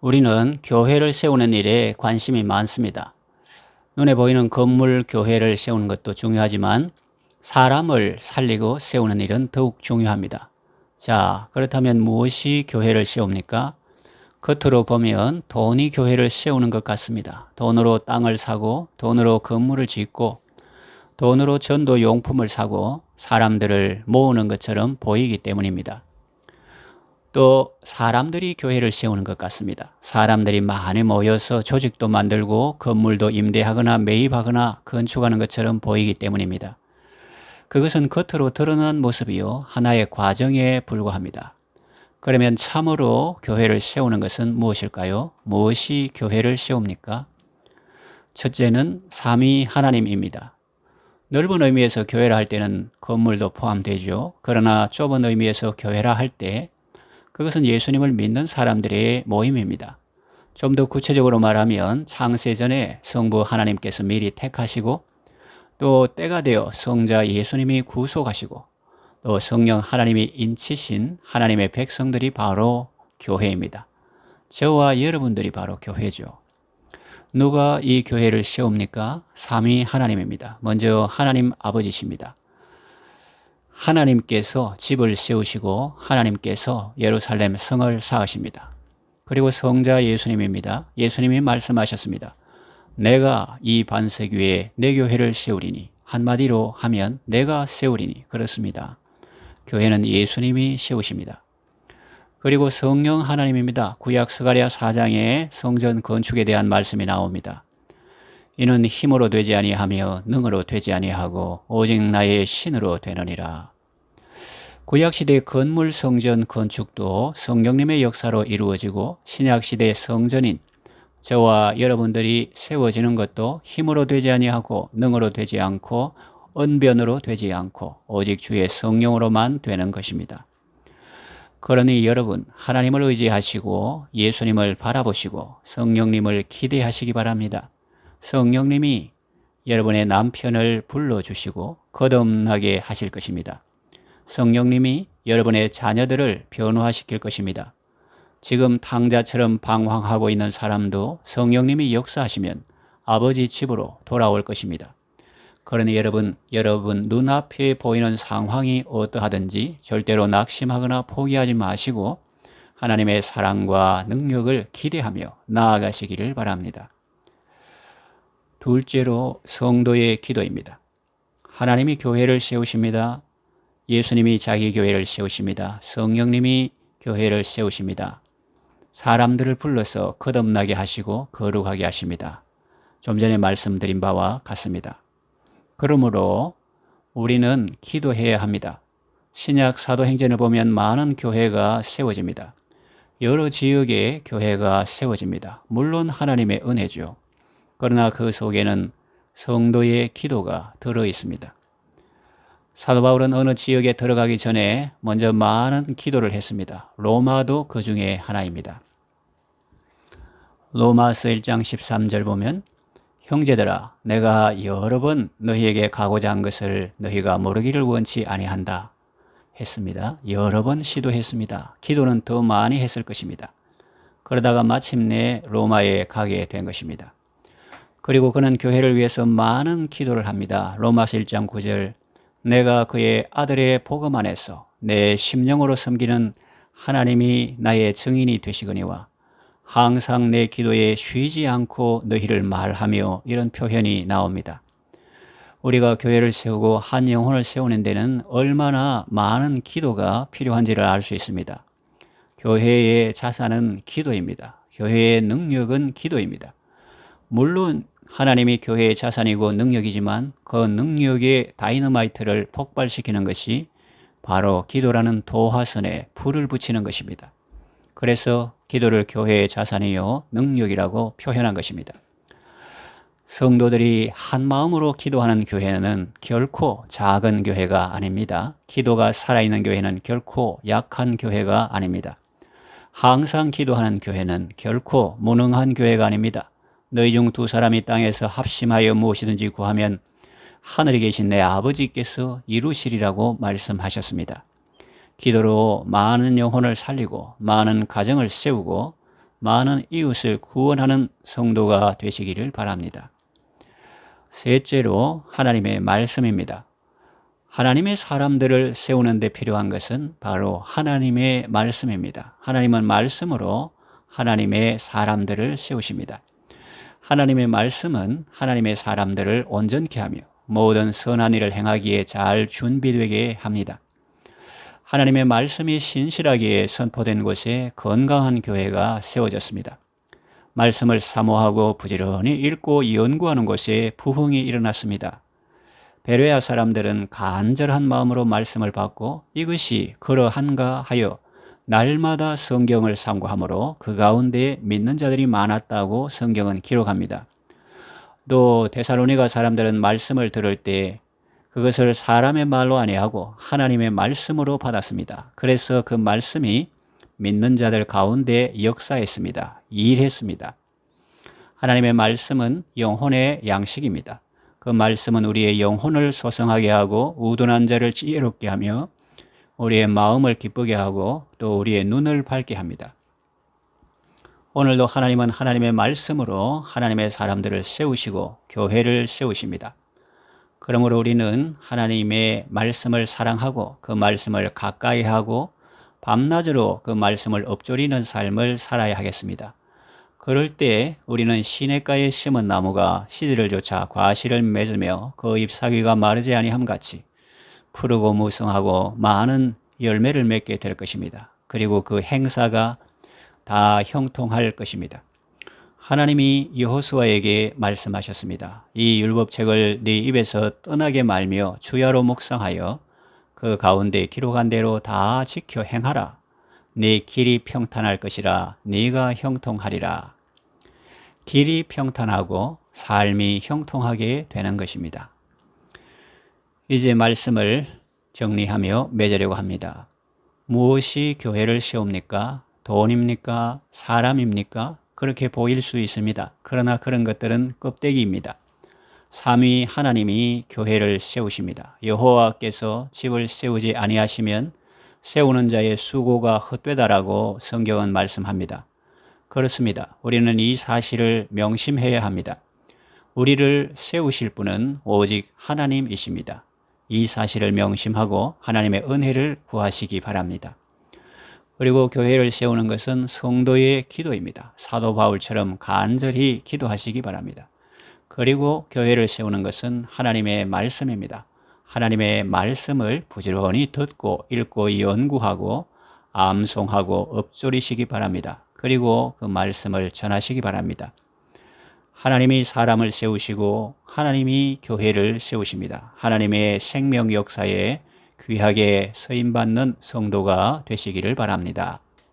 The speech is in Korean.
우리는 교회를 세우는 일에 관심이 많습니다. 눈에 보이는 건물 교회를 세우는 것도 중요하지만 사람을 살리고 세우는 일은 더욱 중요합니다. 자, 그렇다면 무엇이 교회를 세웁니까? 겉으로 보면 돈이 교회를 세우는 것 같습니다. 돈으로 땅을 사고 돈으로 건물을 짓고 돈으로 전도 용품을 사고 사람들을 모으는 것처럼 보이기 때문입니다. 또 사람들이 교회를 세우는 것 같습니다. 사람들이 많이 모여서 조직도 만들고 건물도 임대하거나 매입하거나 건축하는 것처럼 보이기 때문입니다. 그것은 겉으로 드러난 모습이요, 하나의 과정에 불과합니다. 그러면 참으로 교회를 세우는 것은 무엇일까요? 무엇이 교회를 세웁니까? 첫째는 삼위 하나님입니다. 넓은 의미에서 교회라 할 때는 건물도 포함되죠. 그러나 좁은 의미에서 교회라 할 때 그것은 예수님을 믿는 사람들의 모임입니다. 좀 더 구체적으로 말하면 창세전에 성부 하나님께서 미리 택하시고 또 때가 되어 성자 예수님이 구속하시고 또 성령 하나님이 인치신 하나님의 백성들이 바로 교회입니다. 저와 여러분들이 바로 교회죠. 누가 이 교회를 세웁니까? 삼위 하나님입니다. 먼저 하나님 아버지십니다. 하나님께서 집을 세우시고 하나님께서 예루살렘 성을 쌓으십니다. 그리고 성자 예수님입니다. 예수님이 말씀하셨습니다. 내가 이 반석 위에 내 교회를 세우리니, 한마디로 하면 내가 세우리니, 그렇습니다. 교회는 예수님이 세우십니다. 그리고 성령 하나님입니다. 구약 스가랴 4장에 성전 건축에 대한 말씀이 나옵니다. 이는 힘으로 되지 아니하며 능으로 되지 아니하고 오직 나의 신으로 되느니라. 구약시대 건물 성전 건축도 성령님의 역사로 이루어지고 신약시대 성전인 저와 여러분들이 세워지는 것도 힘으로 되지 아니하고 능으로 되지 않고 언변으로 되지 않고 오직 주의 성령으로만 되는 것입니다. 그러니 여러분, 하나님을 의지하시고 예수님을 바라보시고 성령님을 기대하시기 바랍니다. 성령님이 여러분의 남편을 불러주시고 거듭나게 하실 것입니다. 성령님이 여러분의 자녀들을 변화시킬 것입니다. 지금 탕자처럼 방황하고 있는 사람도 성령님이 역사하시면 아버지 집으로 돌아올 것입니다. 그러니 여러분 눈앞에 보이는 상황이 어떠하든지 절대로 낙심하거나 포기하지 마시고 하나님의 사랑과 능력을 기대하며 나아가시기를 바랍니다. 둘째로 성도의 기도입니다. 하나님이 교회를 세우십니다. 예수님이 자기 교회를 세우십니다. 성령님이 교회를 세우십니다. 사람들을 불러서 거듭나게 하시고 거룩하게 하십니다. 좀 전에 말씀드린 바와 같습니다. 그러므로 우리는 기도해야 합니다. 신약 사도행전을 보면 많은 교회가 세워집니다. 여러 지역에 교회가 세워집니다. 물론 하나님의 은혜죠. 그러나 그 속에는 성도의 기도가 들어 있습니다. 사도 바울은 어느 지역에 들어가기 전에 먼저 많은 기도를 했습니다. 로마도 그 중에 하나입니다. 로마서 1장 13절 보면 형제들아, 내가 여러 번 너희에게 가고자 한 것을 너희가 모르기를 원치 아니한다 했습니다. 여러 번 시도했습니다. 기도는 더 많이 했을 것입니다. 그러다가 마침내 로마에 가게 된 것입니다. 그리고 그는 교회를 위해서 많은 기도를 합니다. 로마서 1장 9절 내가 그의 아들의 복음 안에서 내 심령으로 섬기는 하나님이 나의 증인이 되시거니와 항상 내 기도에 쉬지 않고 너희를 말하며, 이런 표현이 나옵니다. 우리가 교회를 세우고 한 영혼을 세우는 데는 얼마나 많은 기도가 필요한지를 알 수 있습니다. 교회의 자산은 기도입니다. 교회의 능력은 기도입니다. 물론 하나님이 교회의 자산이고 능력이지만 그 능력의 다이너마이트를 폭발시키는 것이 바로 기도라는 도화선에 불을 붙이는 것입니다. 그래서 기도를 교회의 자산이요 능력이라고 표현한 것입니다. 성도들이 한 마음으로 기도하는 교회는 결코 작은 교회가 아닙니다. 기도가 살아있는 교회는 결코 약한 교회가 아닙니다. 항상 기도하는 교회는 결코 무능한 교회가 아닙니다. 너희 중 두 사람이 땅에서 합심하여 무엇이든지 구하면 하늘에 계신 내 아버지께서 이루시리라고 말씀하셨습니다. 기도로 많은 영혼을 살리고 많은 가정을 세우고 많은 이웃을 구원하는 성도가 되시기를 바랍니다. 셋째로 하나님의 말씀입니다. 하나님의 사람들을 세우는 데 필요한 것은 바로 하나님의 말씀입니다. 하나님은 말씀으로 하나님의 사람들을 세우십니다. 하나님의 말씀은 하나님의 사람들을 온전케 하며 모든 선한 일을 행하기에 잘 준비되게 합니다. 하나님의 말씀이 신실하게 선포된 곳에 건강한 교회가 세워졌습니다. 말씀을 사모하고 부지런히 읽고 연구하는 곳에 부흥이 일어났습니다. 베레아 사람들은 간절한 마음으로 말씀을 받고 이것이 그러한가 하여 날마다 성경을 상고하므로 그 가운데 믿는 자들이 많았다고 성경은 기록합니다. 또 데살로니가 사람들은 말씀을 들을 때 그것을 사람의 말로 아니하고 하나님의 말씀으로 받았습니다. 그래서 그 말씀이 믿는 자들 가운데 역사했습니다. 일했습니다. 하나님의 말씀은 영혼의 양식입니다. 그 말씀은 우리의 영혼을 소성하게 하고 우둔한 자를 지혜롭게 하며 우리의 마음을 기쁘게 하고 또 우리의 눈을 밝게 합니다. 오늘도 하나님은 하나님의 말씀으로 하나님의 사람들을 세우시고 교회를 세우십니다. 그러므로 우리는 하나님의 말씀을 사랑하고 그 말씀을 가까이 하고 밤낮으로 그 말씀을 엎조리는 삶을 살아야 하겠습니다. 그럴 때 우리는 시냇가에 심은 나무가 씨들을 쫓아 과실을 맺으며 그 잎사귀가 마르지 아니함 같이 푸르고 무성하고 많은 열매를 맺게 될 것입니다. 그리고 그 행사가 다 형통할 것입니다. 하나님이 여호수아에게 말씀하셨습니다. 이 율법책을 네 입에서 떠나게 말며 주야로 묵상하여 그 가운데 기록한 대로 다 지켜 행하라. 네 길이 평탄할 것이라. 네가 형통하리라. 길이 평탄하고 삶이 형통하게 되는 것입니다. 이제 말씀을 정리하며 맺으려고 합니다. 무엇이 교회를 세웁니까? 돈입니까? 사람입니까? 그렇게 보일 수 있습니다. 그러나 그런 것들은 껍데기입니다. 삼위 하나님이 교회를 세우십니다. 여호와께서 집을 세우지 아니하시면 세우는 자의 수고가 헛되다라고 성경은 말씀합니다. 그렇습니다. 우리는 이 사실을 명심해야 합니다. 우리를 세우실 분은 오직 하나님이십니다. 이 사실을 명심하고 하나님의 은혜를 구하시기 바랍니다. 그리고 교회를 세우는 것은 성도의 기도입니다. 사도 바울처럼 간절히 기도하시기 바랍니다. 그리고 교회를 세우는 것은 하나님의 말씀입니다. 하나님의 말씀을 부지런히 듣고 읽고 연구하고 암송하고 엎조리시기 바랍니다. 그리고 그 말씀을 전하시기 바랍니다. 하나님이 사람을 세우시고 하나님이 교회를 세우십니다. 하나님의 생명 역사에 귀하게 쓰임받는 성도가 되시기를 바랍니다.